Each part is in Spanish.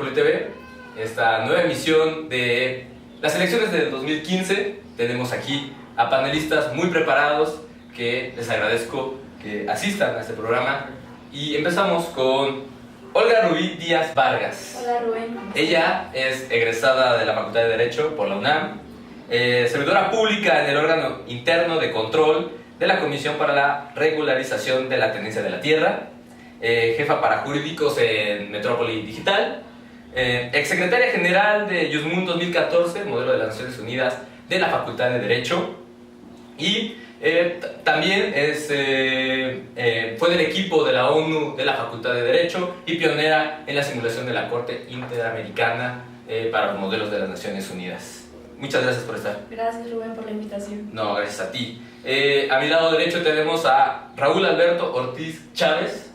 PoliTV, esta nueva emisión de las elecciones del 2015. Tenemos aquí a panelistas muy preparados que les agradezco que asistan a este programa. Y empezamos con Olga Rubí Díaz Vargas. Hola Rubén. Ella es egresada de la Facultad de Derecho por la UNAM, servidora pública en el órgano interno de control de la Comisión para la Regularización de la Tenencia de la Tierra, jefa para jurídicos en Metrópoli Digital, exsecretaria general de Yusmun 2014, modelo de las Naciones Unidas de la Facultad de Derecho, y también fue del equipo de la ONU de la Facultad de Derecho y pionera en la simulación de la Corte Interamericana para los modelos de las Naciones Unidas. Muchas gracias por estar. Gracias Rubén por la invitación. No, gracias a ti. A mi lado derecho tenemos a Raúl Alberto Ortiz Chávez.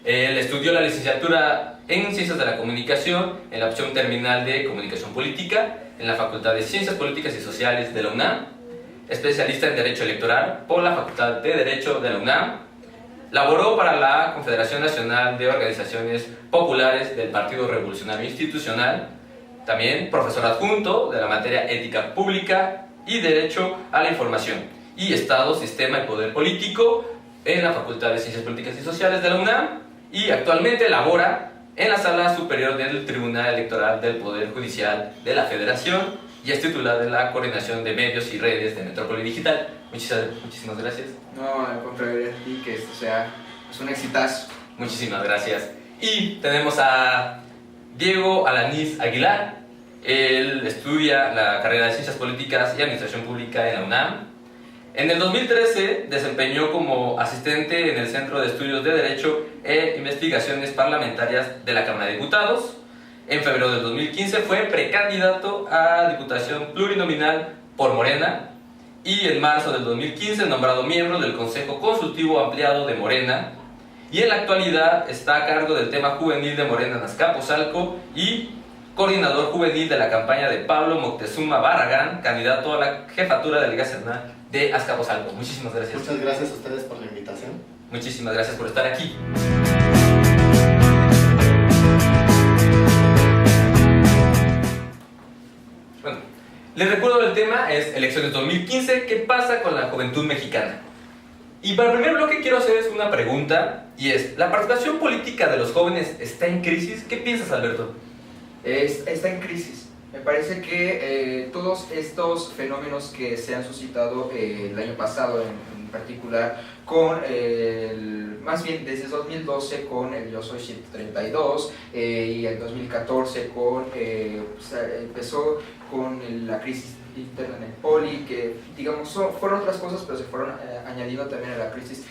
Él estudió la licenciatura en Ciencias de la Comunicación en la opción terminal de Comunicación Política en la Facultad de Ciencias Políticas y Sociales de la UNAM, especialista en Derecho Electoral por la Facultad de Derecho de la UNAM. Laboró para la Confederación Nacional de Organizaciones Populares del Partido Revolucionario Institucional. También profesor adjunto de la materia Ética Pública y Derecho a la Información y Estado, Sistema y Poder Político en la Facultad de Ciencias Políticas y Sociales de la UNAM, y actualmente labora en la Sala Superior del Tribunal Electoral del Poder Judicial de la Federación y es titular de la Coordinación de Medios y Redes de Metrópoli Digital. Muchísimas gracias. No, al contrario, y que esto sea un exitazo. Muchísimas gracias. Y tenemos a Diego Alanís Aguilar. Él estudia la carrera de Ciencias Políticas y Administración Pública en la UNAM. En el 2013 desempeñó como asistente en el Centro de Estudios de Derecho e Investigaciones Parlamentarias de la Cámara de Diputados. En febrero del 2015 fue precandidato a Diputación Plurinominal por Morena y en marzo del 2015 nombrado miembro del Consejo Consultivo Ampliado de Morena, y en la actualidad está a cargo del tema juvenil de Morena en Azcapotzalco y coordinador juvenil de la campaña de Pablo Moctezuma Barragán, candidato a la jefatura delegacional de Azcapotzalco. Muchísimas gracias. Muchas gracias a ustedes por la invitación. Muchísimas gracias por estar aquí. Bueno, les recuerdo el tema es elecciones 2015, ¿qué pasa con la juventud mexicana? Y para el primer bloque quiero hacerles una pregunta, y es, ¿la participación política de los jóvenes está en crisis? ¿Qué piensas, Alberto? Está en crisis. Me parece que todos estos fenómenos que se han suscitado el año pasado en particular, más bien desde 2012 con el Yo Soy 132 y el 2014 empezó con la crisis interna en el Poli, que digamos fueron otras cosas, pero se fueron añadiendo también a la crisis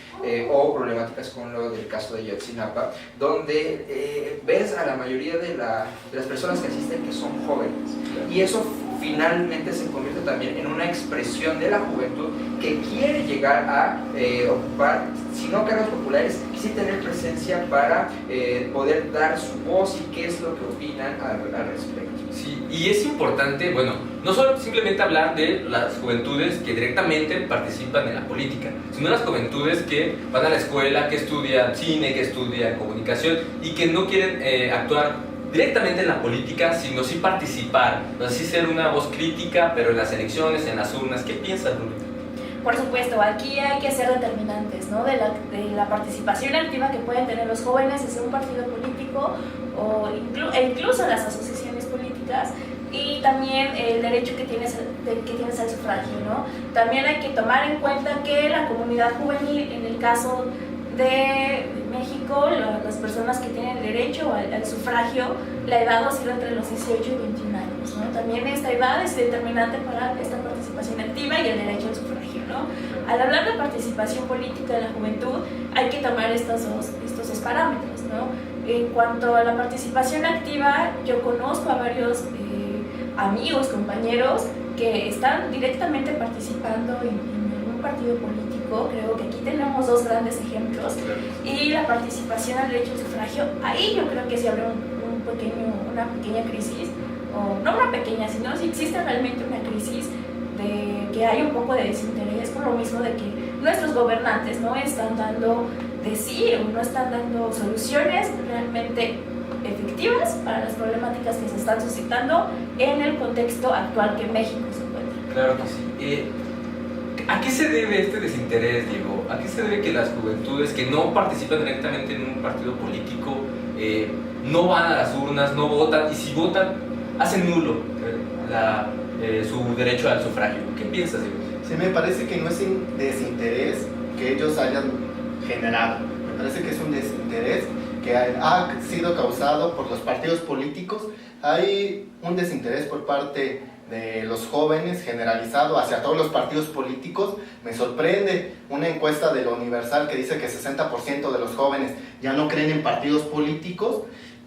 o problemáticas con lo del caso de Ayotzinapa, donde ves a la mayoría de las personas que asisten que son jóvenes, y eso finalmente se convierte también en una expresión de la juventud que quiere llegar a ocupar, si no cargos populares, sí tener presencia para poder dar su voz y qué es lo que opinan al respecto. Sí, y es importante, bueno, no solo simplemente hablar de las juventudes que directamente participan en la política, sino las juventudes que van a la escuela, que estudian cine, que estudian comunicación y que no quieren actuar directamente en la política, sino sí participar, no sé, sí ser una voz crítica, pero en las elecciones, en las urnas. ¿Qué piensas, Rubén? Por supuesto, aquí hay que ser determinantes, ¿no? de la participación activa que pueden tener los jóvenes en un partido político o incluso las asociaciones políticas, y también el derecho que tienes al sufragio, ¿no? También hay que tomar en cuenta que la comunidad juvenil, en el caso de México, las personas que tienen derecho al sufragio, la edad oscila entre los 18 y 21 años, ¿no? También esta edad es determinante para esta participación activa y el derecho al sufragio, ¿no? Al hablar de participación política de la juventud, hay que tomar estos dos parámetros, ¿no? En cuanto a la participación activa, yo conozco a varios amigos, compañeros que están directamente participando en algún partido político. Creo que aquí tenemos dos grandes ejemplos, y la participación al derecho al sufragio, ahí yo creo que sí habrá una pequeña crisis, o no una pequeña, sino si existe realmente una crisis de que hay un poco de desinterés, por lo mismo de que nuestros gobernantes no están dando de sí o no están dando soluciones realmente efectivas efectivas para las problemáticas que se están suscitando en el contexto actual que México se encuentra. Claro que sí. ¿A qué se debe este desinterés, Diego? ¿A qué se debe que las juventudes que no participan directamente en un partido político no van a las urnas, no votan, y si votan, hacen nulo su derecho al sufragio? ¿Qué piensas, Diego? Sí, me parece que no es un desinterés que ellos hayan generado. Me parece que es un desinterés que ha sido causado por los partidos políticos. Hay un desinterés por parte de los jóvenes generalizado hacia todos los partidos políticos. Me sorprende una encuesta de lo Universal que dice que 60% de los jóvenes ya no creen en partidos políticos.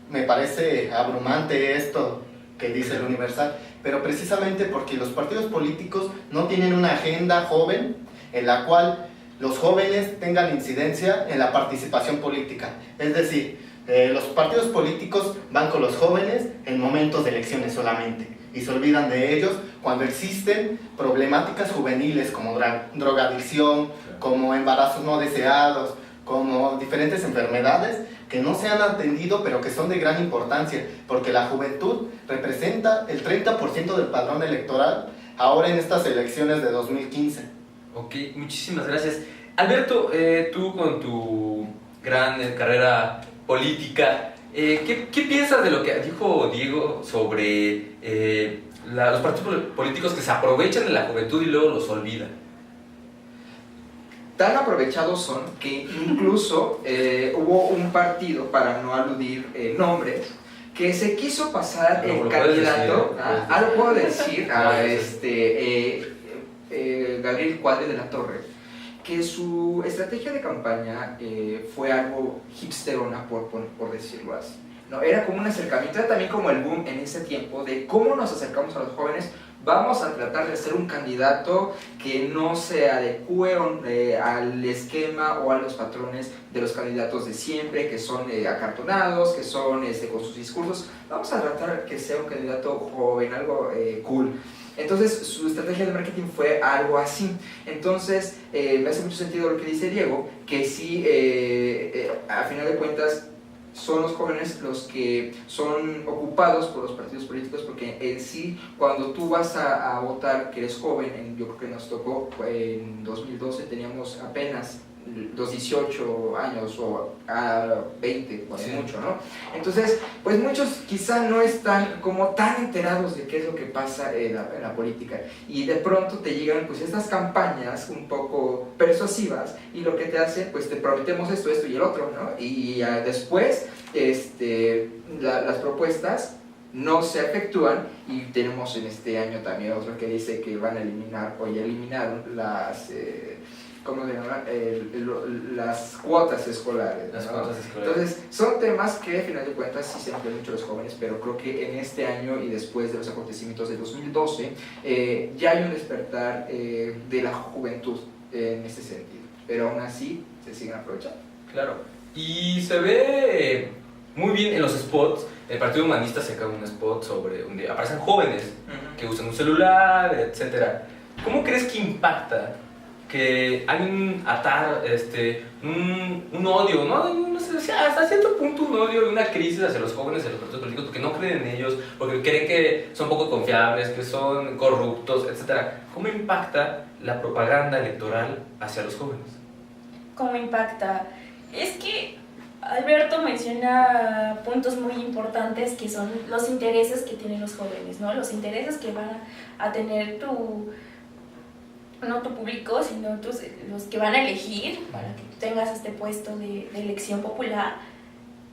Me parece abrumante esto que dice el Universal, pero precisamente porque los partidos políticos no tienen una agenda joven en la cual los jóvenes tengan incidencia en la participación política. Es decir, los partidos políticos van con los jóvenes en momentos de elecciones solamente y se olvidan de ellos cuando existen problemáticas juveniles como drogadicción, como embarazos no deseados, como diferentes enfermedades que no se han atendido pero que son de gran importancia, porque la juventud representa el 30% del padrón electoral ahora en estas elecciones de 2015. Ok, muchísimas gracias. Alberto, tú con tu gran carrera política, ¿qué piensas de lo que dijo Diego sobre los partidos políticos que se aprovechan de la juventud y luego los olvidan? Tan aprovechados son que incluso hubo un partido, para no aludir nombres, que se quiso pasar el candidato, lo puedo decir, a Gabriel Cuadri de la Torre, que su estrategia de campaña fue algo hipsterona, por decirlo así. No, era como un acercamiento, era también como el boom en ese tiempo de cómo nos acercamos a los jóvenes. Vamos a tratar de ser un candidato que no se adecue al esquema o a los patrones de los candidatos de siempre, que son acartonados, que son con sus discursos. Vamos a tratar que sea un candidato joven, algo cool. Entonces su estrategia de marketing fue algo así. Entonces me hace mucho sentido lo que dice Diego, que sí, a final de cuentas, son los jóvenes los que son ocupados por los partidos políticos, porque en sí, cuando tú vas a votar, que eres joven, yo creo que nos tocó, en 2012 teníamos apenas los 18 años o a 20, por sí, mucho, ¿no? Entonces, pues muchos quizá no están como tan enterados de qué es lo que pasa en la política, y de pronto te llegan pues estas campañas un poco persuasivas, y lo que te hacen, pues te prometemos esto y el otro, ¿no? Y después las propuestas no se efectúan, y tenemos en este año también otro que dice que van a eliminar, o ya eliminaron las ¿cómo se llama? Las cuotas escolares, ¿no? Entonces, son temas que, al final de cuentas, sí se emplean mucho los jóvenes, pero creo que en este año y después de los acontecimientos de 2012, ya hay un despertar de la juventud en ese sentido, pero aún así se siguen aprovechando. Claro, y se ve muy bien en los spots. El Partido Humanista saca un spot sobre donde aparecen jóvenes que usan un celular, etc. ¿Cómo crees que impacta que hay un odio, no sé, hasta cierto punto un odio y una crisis hacia los jóvenes de los partidos políticos, porque no creen en ellos, porque creen que son poco confiables, que son corruptos, etc.? ¿Cómo impacta la propaganda electoral hacia los jóvenes? ¿Cómo impacta? Es que Alberto menciona puntos muy importantes, que son los intereses que tienen los jóvenes, ¿no? Los intereses que van a tener no tu público, sino los que van a elegir para que tú tengas este puesto de elección popular,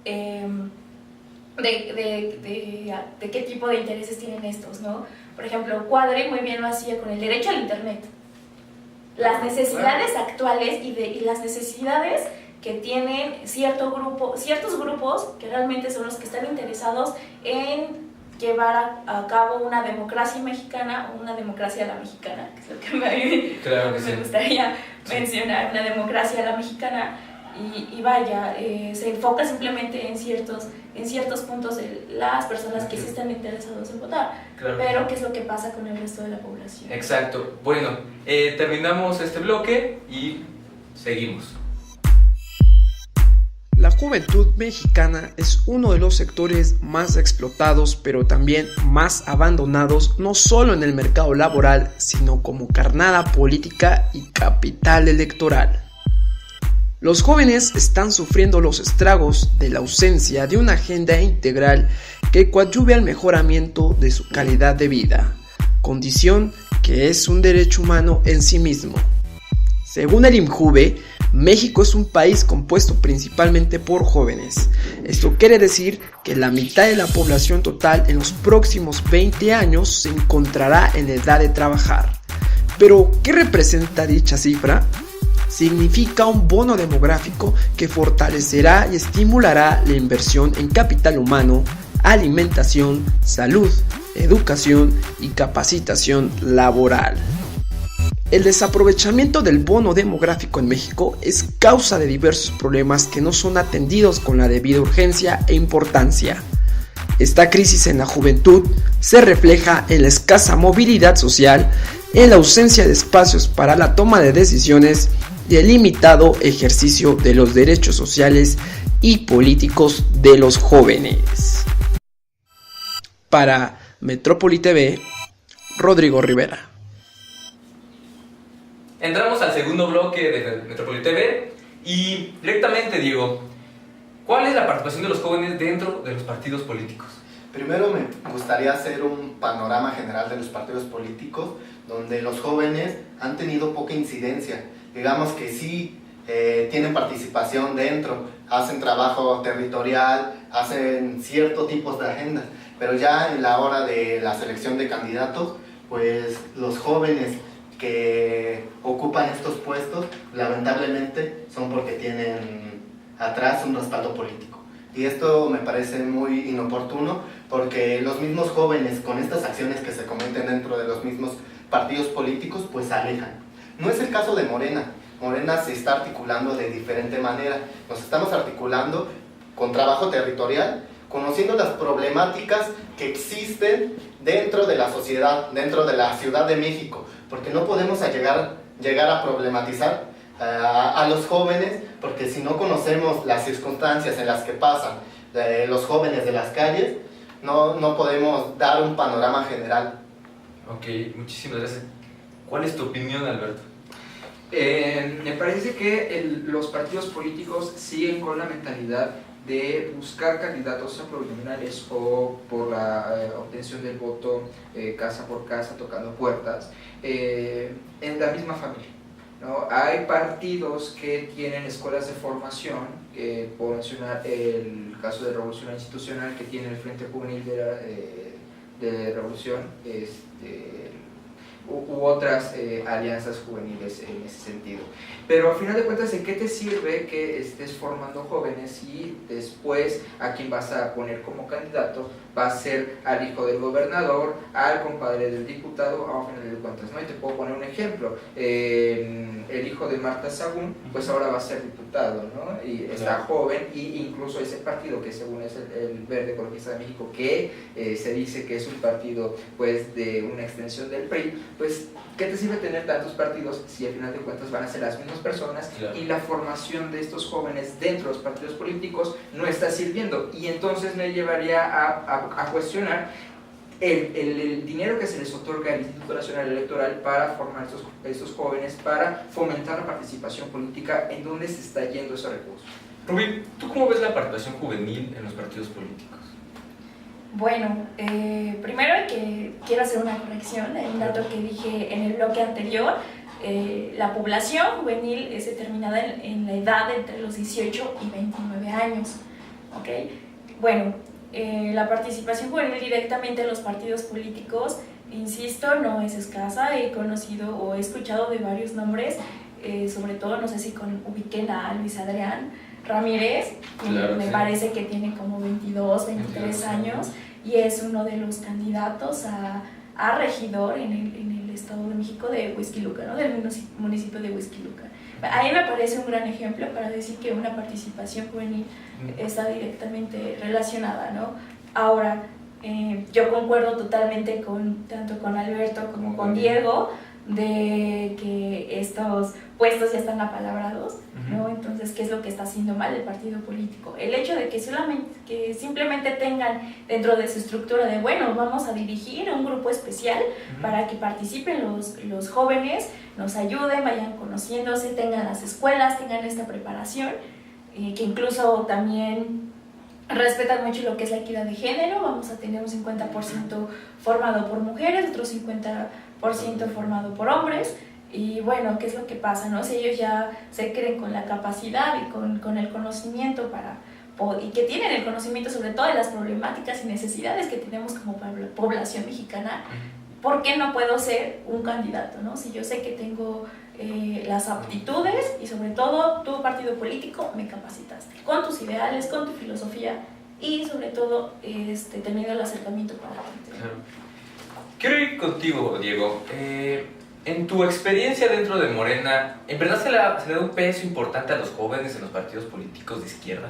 de qué tipo de intereses tienen estos, ¿no? Por ejemplo, Cuadri muy bien lo hacía con el derecho al internet, las necesidades actuales y las necesidades que tienen ciertos grupos que realmente son los que están interesados en llevar a cabo una democracia mexicana, o una democracia a la mexicana, que es lo que me gustaría mencionar, una democracia a la mexicana, y vaya, se enfoca simplemente en ciertos puntos de las personas que sí están interesados en votar, pero ¿qué es lo que pasa con el resto de la población? Exacto. Bueno, terminamos este bloque y seguimos. La juventud mexicana es uno de los sectores más explotados, pero también más abandonados, no solo en el mercado laboral, sino como carnada política y capital electoral. Los jóvenes están sufriendo los estragos de la ausencia de una agenda integral que coadyuve al mejoramiento de su calidad de vida, condición que es un derecho humano en sí mismo. Según el INJUVE, México es un país compuesto principalmente por jóvenes. Esto quiere decir que la mitad de la población total en los próximos 20 años se encontrará en edad de trabajar. Pero, ¿qué representa dicha cifra? Significa un bono demográfico que fortalecerá y estimulará la inversión en capital humano, alimentación, salud, educación y capacitación laboral. El desaprovechamiento del bono demográfico en México es causa de diversos problemas que no son atendidos con la debida urgencia e importancia. Esta crisis en la juventud se refleja en la escasa movilidad social, en la ausencia de espacios para la toma de decisiones y el limitado ejercicio de los derechos sociales y políticos de los jóvenes. Para Metrópoli TV, Rodrigo Rivera. Entramos al segundo bloque de Metrópoli TV y directamente, Diego, ¿cuál es la participación de los jóvenes dentro de los partidos políticos? Primero me gustaría hacer un panorama general de los partidos políticos, donde los jóvenes han tenido poca incidencia. Digamos que sí tienen participación dentro, hacen trabajo territorial, hacen ciertos tipos de agendas, pero ya en la hora de la selección de candidatos, pues los jóvenes que ocupan estos puestos, lamentablemente, son porque tienen atrás un respaldo político. Y esto me parece muy inoportuno, porque los mismos jóvenes, con estas acciones que se cometen dentro de los mismos partidos políticos, pues se alejan. No es el caso de Morena. Morena se está articulando de diferente manera. Nos estamos articulando con trabajo territorial, conociendo las problemáticas que existen dentro de la sociedad, dentro de la Ciudad de México, porque no podemos llegar a problematizar a los jóvenes, porque si no conocemos las circunstancias en las que pasan los jóvenes de las calles, no podemos dar un panorama general. Ok, muchísimas gracias. ¿Cuál es tu opinión, Alberto? Me parece que los partidos políticos siguen con la mentalidad de buscar candidatos plurinominales o por la obtención del voto casa por casa, tocando puertas, en la misma familia, ¿no? Hay partidos que tienen escuelas de formación, por mencionar el caso de Revolución Institucional, que tiene el Frente Juvenil de Revolución, u otras alianzas juveniles en ese sentido. Pero al final de cuentas, ¿de qué te sirve que estés formando jóvenes si después a quien vas a poner como candidato va a ser al hijo del gobernador, al compadre del diputado, a final de cuentas, ¿no? Y te puedo poner un ejemplo. El hijo de Marta Sagún, pues ahora va a ser diputado, ¿no? Y está joven, y incluso ese partido que según es el Verde Ecologista de México, que se dice que es un partido pues de una extensión del PRI, pues ¿qué te sirve tener tantos partidos si al final de cuentas van a ser las mismas personas? Claro. Y la formación de estos jóvenes dentro de los partidos políticos no está sirviendo? Y entonces me llevaría a cuestionar el dinero que se les otorga al Instituto Nacional Electoral para formar estos jóvenes, para fomentar la participación política. ¿En dónde se está yendo ese recurso? Rubí, ¿tú cómo ves la participación juvenil en los partidos políticos? Bueno, primero quiero hacer una corrección. Hay un dato que dije en el bloque anterior. La población juvenil es determinada en la edad entre los 18 y 29 años. ¿Okay? Bueno, la participación juvenil directamente en los partidos políticos, insisto, no es escasa. He conocido o he escuchado de varios nombres, sobre todo, no sé si ubiquen a Luis Adrián Ramírez, claro, me parece que tiene como 22, 23 años, y es uno de los candidatos a regidor en el Estado de México de Huixquilucan, ¿no? Del municipio de Huixquilucan. A mí me parece un gran ejemplo para decir que una participación juvenil está directamente relacionada, ¿no? Ahora, yo concuerdo totalmente tanto con Alberto como con Diego, de que estos puestos ya están apalabrados. ¿no? Entonces, ¿qué es lo que está haciendo mal el partido político? El hecho de que simplemente tengan dentro de su estructura de, bueno, vamos a dirigir a un grupo especial para que participen los jóvenes, nos ayuden, vayan conociéndose, tengan las escuelas, tengan esta preparación, que incluso también respetan mucho lo que es la equidad de género. Vamos a tener un 50% formado por mujeres, otro 50% formado por hombres. Y bueno, ¿qué es lo que pasa, no? Si ellos ya se creen con la capacidad y con el conocimiento y que tienen el conocimiento sobre todas las problemáticas y necesidades que tenemos como población mexicana, ¿por qué no puedo ser un candidato, no? Si yo sé que tengo las aptitudes y sobre todo tu partido político me capacitaste con tus ideales, con tu filosofía y sobre todo teniendo el acercamiento con la gente. Claro. Quiero ir contigo, Diego. En tu experiencia dentro de Morena, ¿en verdad se le da un peso importante a los jóvenes en los partidos políticos de izquierda?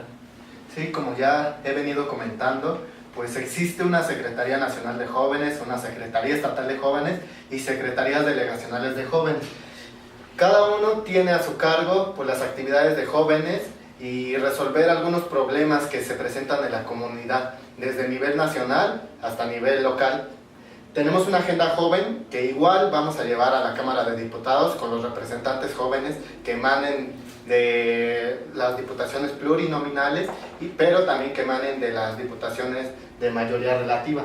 Sí, como ya he venido comentando, pues existe una Secretaría Nacional de Jóvenes, una Secretaría Estatal de Jóvenes y Secretarías Delegacionales de Jóvenes. Cada uno tiene a su cargo pues, las actividades de jóvenes y resolver algunos problemas que se presentan en la comunidad, desde nivel nacional hasta nivel local. Tenemos una agenda joven que igual vamos a llevar a la Cámara de Diputados con los representantes jóvenes que emanen de las diputaciones plurinominales, pero también que emanen de las diputaciones de mayoría relativa.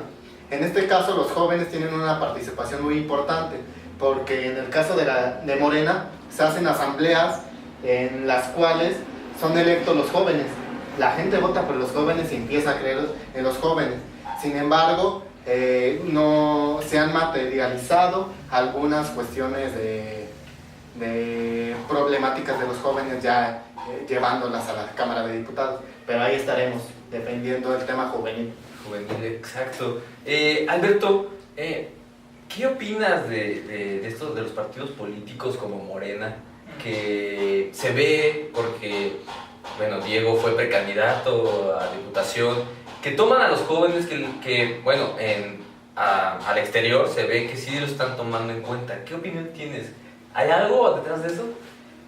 En este caso los jóvenes tienen una participación muy importante, porque en el caso de Morena se hacen asambleas en las cuales son electos los jóvenes. La gente vota por los jóvenes y empieza a creer en los jóvenes. Sin embargo, no se han materializado algunas cuestiones de problemáticas de los jóvenes ya llevándolas a la Cámara de Diputados, pero ahí estaremos defendiendo el tema juvenil. Juvenil, exacto. Alberto, ¿qué opinas de esto de los partidos políticos como Morena, que se ve porque, bueno, Diego fue precandidato a diputación, que toman a los jóvenes que bueno, al exterior se ve que sí lo están tomando en cuenta? ¿Qué opinión tienes? ¿Hay algo detrás de eso?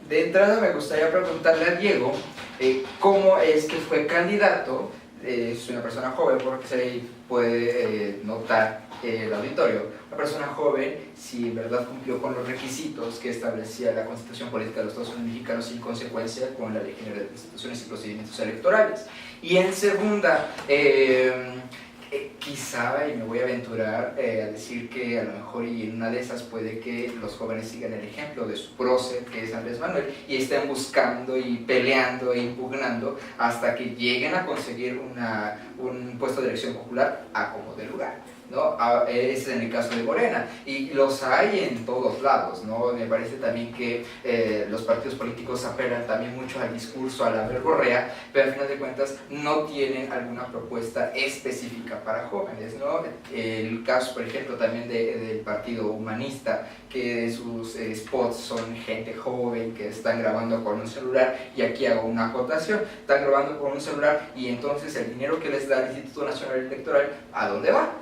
De entrada me gustaría preguntarle a Diego cómo es que fue candidato. Es una persona joven, porque se puede notar el auditorio. Una persona joven, si en verdad cumplió con los requisitos que establecía la Constitución Política de los Estados Unidos Mexicanos, en consecuencia con la Ley General de Instituciones y Procedimientos Electorales. Y en segunda, quizá, y me voy a aventurar a decir que a lo mejor y en una de esas puede que los jóvenes sigan el ejemplo de su prócer, que es Andrés Manuel, y estén buscando y peleando e impugnando hasta que lleguen a conseguir un puesto de elección popular a como de lugar, ¿no? Ese es en el caso de Morena, y los hay en todos lados, ¿no? Me parece también que los partidos políticos apelan también mucho al discurso, a la verborrea, pero al final de cuentas no tienen alguna propuesta específica para jóvenes, ¿no? El caso, por ejemplo, también del Partido Humanista, que sus spots son gente joven que están grabando con un celular, y aquí hago una acotación, están grabando con un celular y entonces el dinero que les da el Instituto Nacional Electoral, ¿a dónde va?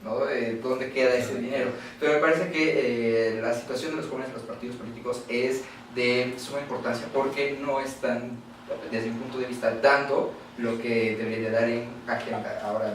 ¿No? ¿Dónde queda ese dinero? Pero me parece que la situación de los jóvenes en los partidos políticos es de suma importancia, porque no están, desde mi punto de vista, dando lo que debería dar en agenda. Ahora,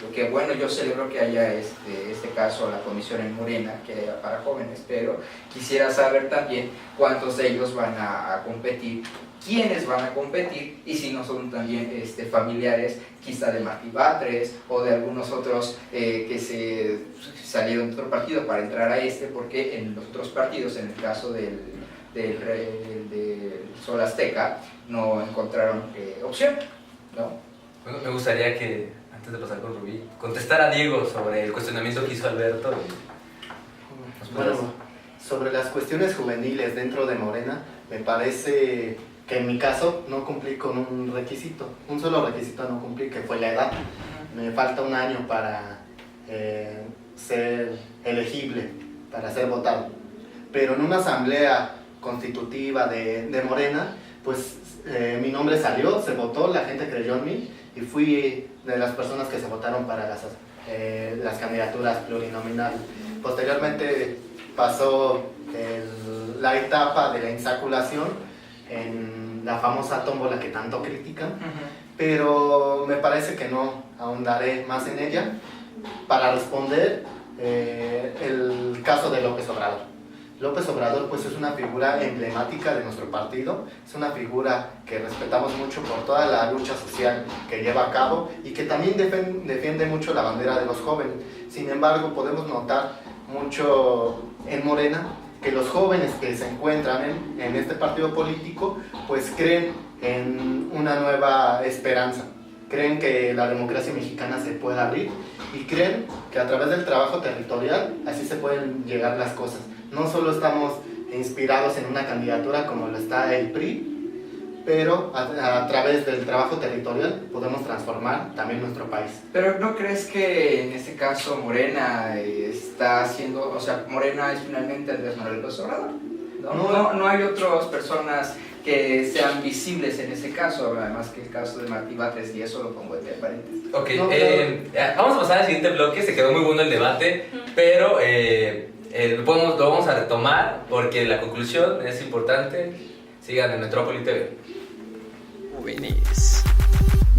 lo que bueno, yo celebro que haya este caso, la comisión en Morena, que haya para jóvenes, pero quisiera saber también cuántos de ellos van a competir, quiénes van a competir, y si no son también familiares quizá de Martí Batres o de algunos otros que se salieron de otro partido para entrar a porque en los otros partidos, en el caso del Sol Azteca, no encontraron opción, ¿no? Bueno, me gustaría que, antes de pasar con Rubí, contestar a Diego sobre el cuestionamiento que hizo Alberto. Bueno, sobre las cuestiones juveniles dentro de Morena, me parece que en mi caso no cumplí con un requisito, un solo requisito no cumplí, que fue la edad. Me falta un año para ser elegible, para ser votado. Pero en una asamblea constitutiva de Morena, pues mi nombre salió, se votó, la gente creyó en mí y fui de las personas que se votaron para las candidaturas plurinominales. Posteriormente pasó la etapa de la insaculación en la famosa tómbola que tanto critican, pero me parece que no ahondaré más en ella para responder el caso de López Obrador. López Obrador pues es una figura emblemática de nuestro partido, es una figura que respetamos mucho por toda la lucha social que lleva a cabo y que también defiende mucho la bandera de los jóvenes. Sin embargo, podemos notar mucho en Morena que los jóvenes que se encuentran en este partido político pues creen en una nueva esperanza, creen que la democracia mexicana se puede abrir y creen que a través del trabajo territorial así se pueden llegar las cosas. No solo estamos inspirados en una candidatura como lo está el PRI, pero a través del trabajo territorial podemos transformar también nuestro país. Pero ¿no crees que en este caso Morena está haciendo, o sea, Morena es finalmente Andrés Manuel López Obrador? No hay otras personas que sean visibles en ese caso, además que el caso de Martí Batres, y eso lo pongo entre paréntesis. Ok, vamos a pasar al siguiente bloque, se quedó muy bueno el debate, pero lo vamos a retomar porque la conclusión es importante. Sigan en Metrópoli TV. Jóvenes.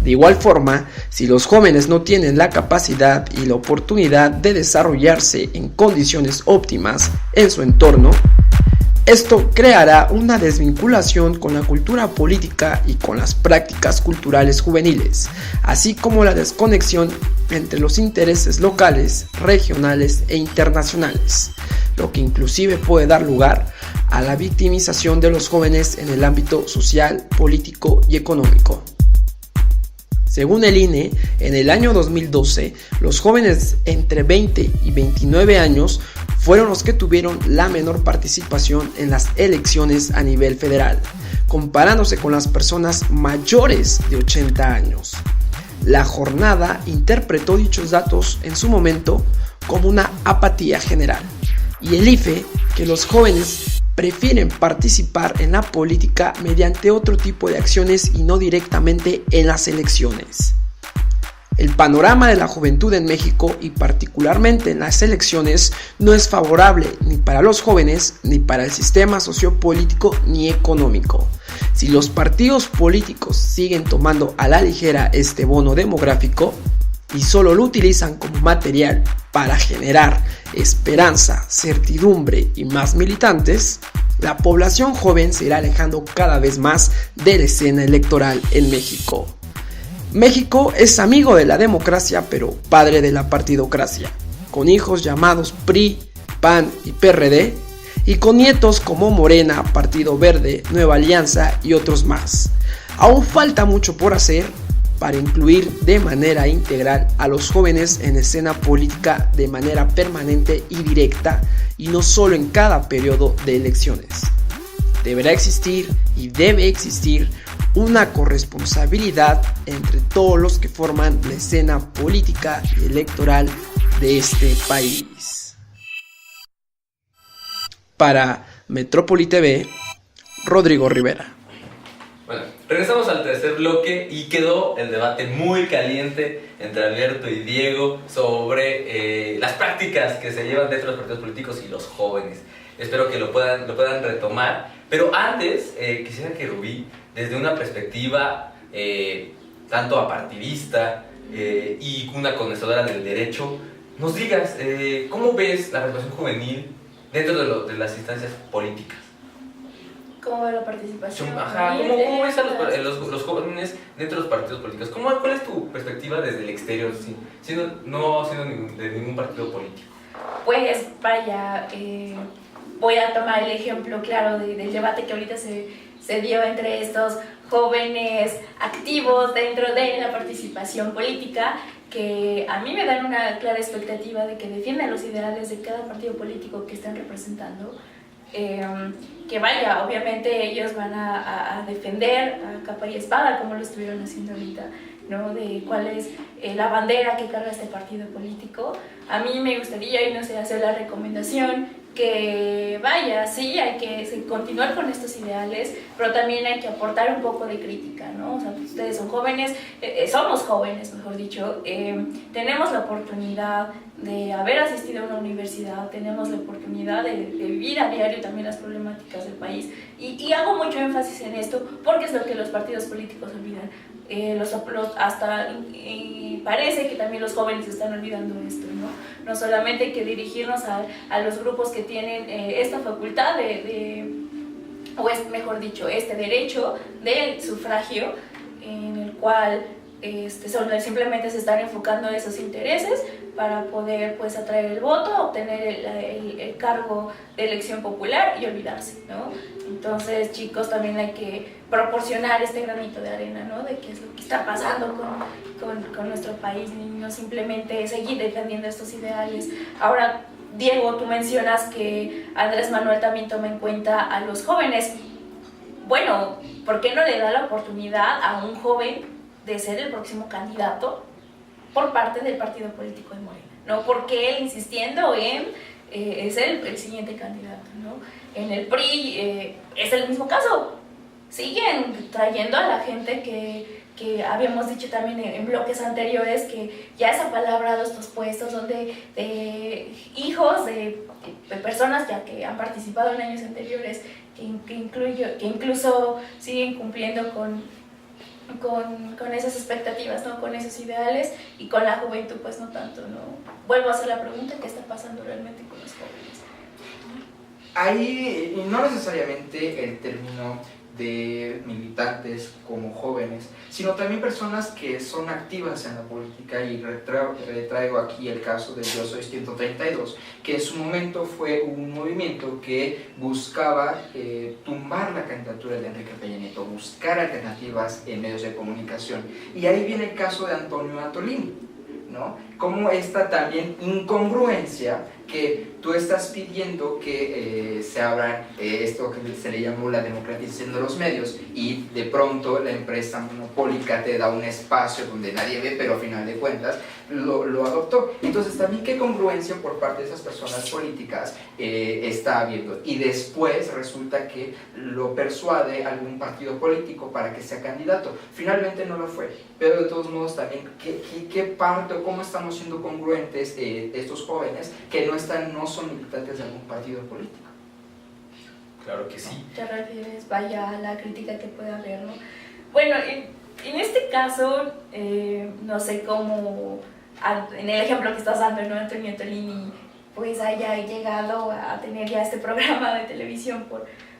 De igual forma, si los jóvenes no tienen la capacidad y la oportunidad de desarrollarse en condiciones óptimas en su entorno, esto creará una desvinculación con la cultura política y con las prácticas culturales juveniles, así como la desconexión entre los intereses locales, regionales e internacionales, lo que inclusive puede dar lugar a la victimización de los jóvenes en el ámbito social, político y económico. Según el INE, en el año 2012, los jóvenes entre 20 y 29 años fueron los que tuvieron la menor participación en las elecciones a nivel federal, comparándose con las personas mayores de 80 años. La jornada interpretó dichos datos en su momento como una apatía general, y el IFE que los jóvenes prefieren participar en la política mediante otro tipo de acciones y no directamente en las elecciones. El panorama de la juventud en México y particularmente en las elecciones no es favorable ni para los jóvenes, ni para el sistema sociopolítico ni económico. Si los partidos políticos siguen tomando a la ligera este bono demográfico y solo lo utilizan como material para generar esperanza, certidumbre y más militantes, la población joven se irá alejando cada vez más de la escena electoral en México. México es amigo de la democracia, pero padre de la partidocracia, con hijos llamados PRI, PAN y PRD, y con nietos como Morena, Partido Verde, Nueva Alianza y otros más. Aún falta mucho por hacer para incluir de manera integral a los jóvenes en escena política de manera permanente y directa, y no solo en cada periodo de elecciones. Deberá existir y debe existir una corresponsabilidad entre todos los que forman la escena política y electoral de este país. Para Metrópoli TV, Rodrigo Rivera. Bueno, regresamos al tercer bloque y quedó el debate muy caliente entre Alberto y Diego sobre las prácticas que se llevan dentro de los partidos políticos y los jóvenes. Espero que lo puedan retomar, pero antes quisiera que Rubí, desde una perspectiva tanto apartidista y una conocedora del derecho, nos digas cómo ves la participación juvenil dentro de las instancias políticas. ¿Cómo va la participación? Ajá, ¿cómo ves a los jóvenes dentro de los partidos políticos? ¿Cuál es tu perspectiva desde el exterior, no siendo de ningún partido político? Pues vaya, voy a tomar el ejemplo claro del debate que ahorita se dio entre estos jóvenes activos dentro de la participación política, que a mí me dan una clara expectativa de que defiendan los ideales de cada partido político que están representando. Que vaya, obviamente ellos van a defender a capa y espada, como lo estuvieron haciendo ahorita, ¿no? De cuál es la bandera que carga este partido político. A mí me gustaría, y no sé, hacer la recomendación que vaya, sí, hay que continuar con estos ideales, pero también hay que aportar un poco de crítica, ¿no? O sea, ustedes son jóvenes, somos jóvenes, mejor dicho, tenemos la oportunidad de haber asistido a una universidad, tenemos la oportunidad de vivir a diario también las problemáticas del país. Y hago mucho énfasis en esto porque es lo que los partidos políticos olvidan. Parece que también los jóvenes están olvidando esto, ¿no? No solamente hay que dirigirnos a los grupos que tienen esta facultad mejor dicho, este derecho del sufragio, en el cual simplemente se están enfocando en esos intereses para poder pues atraer el voto, obtener el cargo de elección popular y olvidarse, ¿no? Entonces, chicos, también hay que proporcionar este granito de arena, ¿no? De qué es lo que está pasando con nuestro país, y no simplemente seguir defendiendo estos ideales. Ahora, Diego, tú mencionas que Andrés Manuel también toma en cuenta a los jóvenes. Bueno, ¿por qué no le da la oportunidad a un joven de ser el próximo candidato por parte del partido político de Morena? ¿No? Porque él insistiendo en ser el siguiente candidato, ¿no? En el PRI es el mismo caso. Siguen trayendo a la gente que habíamos dicho también en bloques anteriores, que ya es apalabrado estos puestos donde hijos de personas ya que han participado en años anteriores, que incluso siguen cumpliendo con esas expectativas, ¿no? Con esos ideales, y con la juventud pues no tanto, ¿no? Vuelvo a hacer la pregunta, ¿qué está pasando realmente con los jóvenes? Ahí no necesariamente el término de militantes como jóvenes, sino también personas que son activas en la política, y retraigo aquí el caso de Yo Soy 132, que en su momento fue un movimiento que buscaba tumbar la candidatura de Enrique Peña Nieto, buscar alternativas en medios de comunicación. Y ahí viene el caso de Antonio Atolini, ¿no? Como esta también incongruencia que tú estás pidiendo que se abra esto que se le llamó la democratización de los medios, y de pronto la empresa monopólica te da un espacio donde nadie ve, pero a final de cuentas lo adoptó. Entonces también qué congruencia por parte de esas personas políticas está habiendo, y después resulta que lo persuade algún partido político para que sea candidato. Finalmente no lo fue, pero de todos modos también qué parte o cómo estamos siendo congruentes estos jóvenes que no son militantes de algún partido político. Claro que sí. ¿Te refieres, vaya, a la crítica que puede haber, ¿no? Bueno, en este caso, no sé cómo, en el ejemplo que estás dando, ¿no? Antonio Atolini pues haya llegado a tener ya este programa de televisión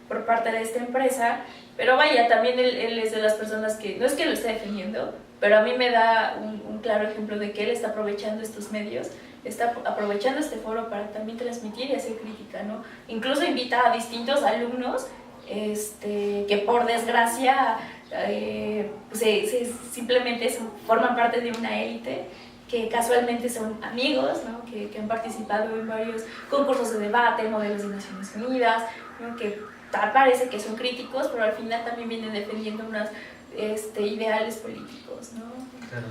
por parte de esta empresa, pero vaya, también él es de las personas que, no es que lo esté defendiendo, pero a mí me da un claro ejemplo de que él está aprovechando estos medios, está aprovechando este foro para también transmitir y hacer crítica, ¿no? Incluso invita a distintos alumnos que por desgracia simplemente forman parte de una élite, que casualmente son amigos, ¿no? que han participado en varios concursos de debate, modelos de Naciones Unidas, ¿no? Que tal parece que son críticos, pero al final también vienen defendiendo unos ideales políticos, ¿no? Claro,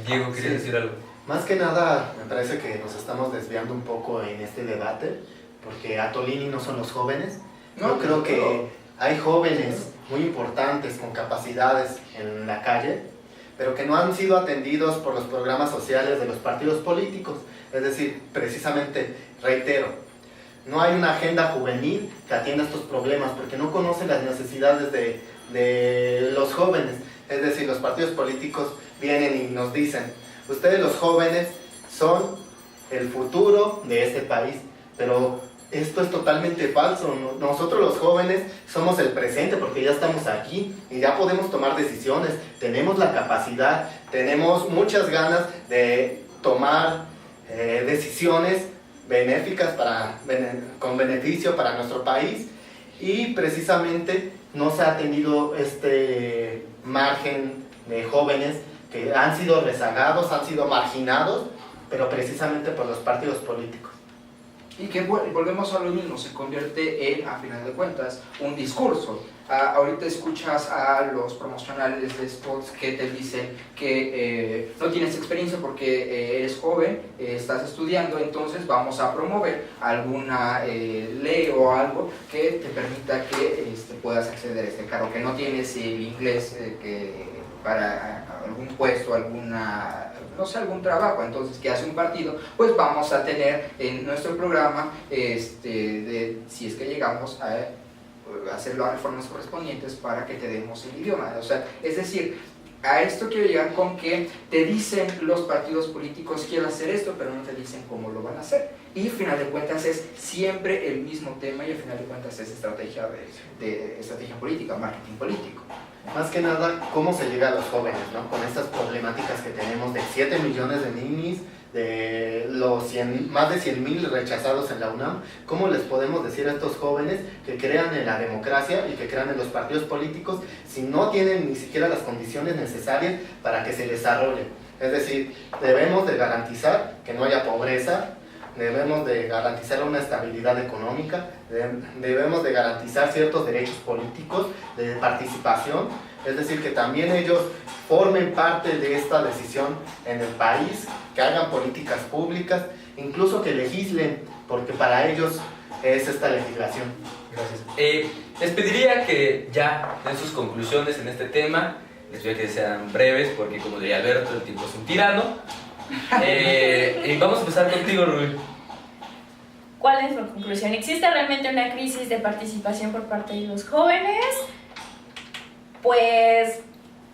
Diego, ¿quería decir algo? Más que nada, me parece que nos estamos desviando un poco en este debate, porque Atolini no son los jóvenes. Yo creo que hay jóvenes muy importantes con capacidades en la calle, pero que no han sido atendidos por los programas sociales de los partidos políticos. Es decir, precisamente, reitero, no hay una agenda juvenil que atienda estos problemas, porque no conocen las necesidades de los jóvenes. Es decir, los partidos políticos vienen y nos dicen: ustedes los jóvenes son el futuro de este país, pero esto es totalmente falso. Nosotros los jóvenes somos el presente, porque ya estamos aquí y ya podemos tomar decisiones, tenemos la capacidad, tenemos muchas ganas de tomar decisiones benéficas con beneficio para nuestro país, y precisamente no se ha tenido este margen de jóvenes que han sido rezagados, han sido marginados, pero precisamente por los partidos políticos. Y que volvemos a lo mismo, se convierte en, a final de cuentas, un discurso. Ahorita escuchas a los promocionales de spots que te dicen que no tienes experiencia porque eres joven, estás estudiando, entonces vamos a promover alguna ley o algo que te permita que puedas acceder a este cargo, que no tienes el inglés para algún puesto, alguna no sé, algún trabajo. Entonces, ¿qué hace un partido? Pues vamos a tener en nuestro programa, si es que llegamos a hacer las reformas correspondientes para que te demos el idioma. O sea, es decir, a esto quiero llegar con que te dicen los partidos políticos quiero hacer esto, pero no te dicen cómo lo van a hacer. Y al final de cuentas es siempre el mismo tema y al final de cuentas es estrategia estrategia política, marketing político. Más que nada, cómo se llega a los jóvenes, ¿no? Con estas problemáticas que tenemos de 7 millones de ninis, de los más de 100.000 rechazados en la UNAM, ¿cómo les podemos decir a estos jóvenes que crean en la democracia y que crean en los partidos políticos si no tienen ni siquiera las condiciones necesarias para que se desarrollen? Es decir, debemos de garantizar que no haya pobreza, debemos de garantizar una estabilidad económica, debemos de garantizar ciertos derechos políticos de participación, es decir, que también ellos formen parte de esta decisión en el país, que hagan políticas públicas, incluso que legislen, porque para ellos es esta legislación. Gracias. Les pediría que ya den sus conclusiones en este tema, les pido que sean breves, porque como diría Alberto, el tiempo es un tirano. Y vamos a empezar contigo, Rubén. ¿Cuál es la conclusión? ¿Existe realmente una crisis de participación por parte de los jóvenes? Pues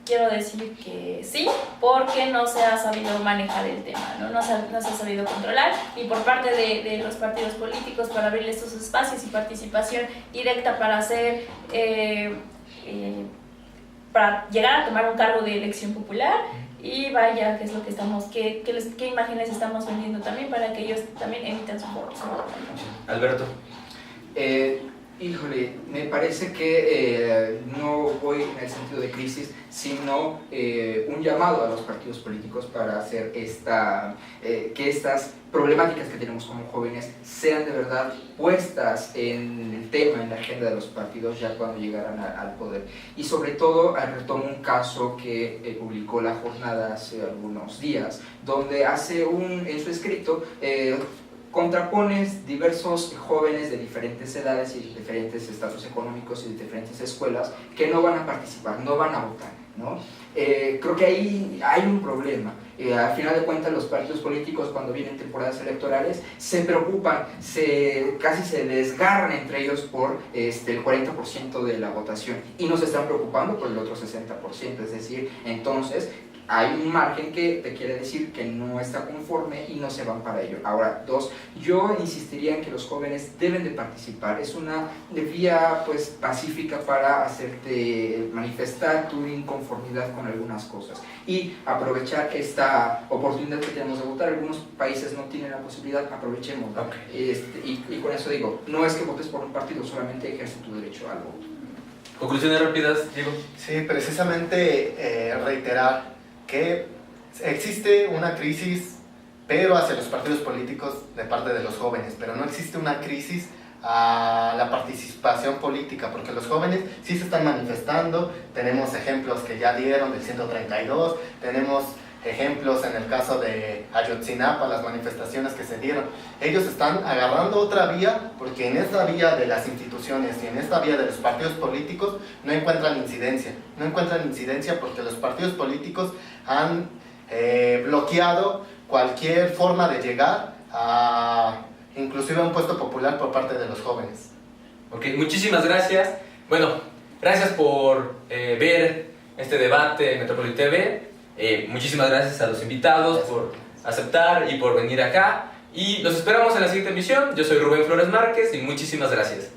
quiero decir que sí, porque no se ha sabido manejar el tema, no se ha sabido controlar, y por parte de los partidos políticos para abrir estos espacios y participación directa para hacer, para llegar a tomar un cargo de elección popular. Y vaya, qué es lo que estamos, qué imágenes estamos vendiendo también para que ellos también emitan su voto. Alberto. Híjole, me parece que no voy en el sentido de crisis, sino un llamado a los partidos políticos para hacer que estas problemáticas que tenemos como jóvenes sean de verdad puestas en el tema, en la agenda de los partidos ya cuando llegaran al poder. Y sobre todo, retomo un caso que publicó La Jornada hace algunos días, donde en su escrito contrapones diversos jóvenes de diferentes edades y de diferentes estatus económicos y de diferentes escuelas que no van a participar, no van a votar, ¿no? Creo que ahí hay un problema. Al final de cuentas, los partidos políticos, cuando vienen temporadas electorales, se preocupan, casi se desgarran entre ellos por el 40% de la votación y no se están preocupando por el otro 60%. Es decir, entonces hay un margen que te quiere decir que no está conforme y no se van para ello. Ahora, dos, yo insistiría en que los jóvenes deben de participar. Es una vía pues pacífica para hacerte manifestar tu inconformidad con algunas cosas y aprovechar esta oportunidad que tenemos de votar. Algunos países no tienen la posibilidad, aprovechemos. Okay. Y con eso digo, no es que votes por un partido, solamente ejerce tu derecho al voto. Conclusiones rápidas, Diego. Sí, precisamente reiterar que existe una crisis, pero hacia los partidos políticos de parte de los jóvenes, pero no existe una crisis a la participación política, porque los jóvenes sí se están manifestando. Tenemos ejemplos que ya dieron del 132, tenemos ejemplos en el caso de Ayotzinapa, las manifestaciones que se dieron. Ellos están agarrando otra vía, porque en esta vía de las instituciones y en esta vía de los partidos políticos no encuentran incidencia. No encuentran incidencia porque los partidos políticos han bloqueado cualquier forma de llegar a inclusive a un puesto popular por parte de los jóvenes. Ok, muchísimas gracias. Bueno, gracias por ver este debate en Metrópoli TV. Muchísimas gracias a los invitados por aceptar y por venir acá. Y los esperamos en la siguiente emisión. Yo soy Rubén Flores Márquez y muchísimas gracias.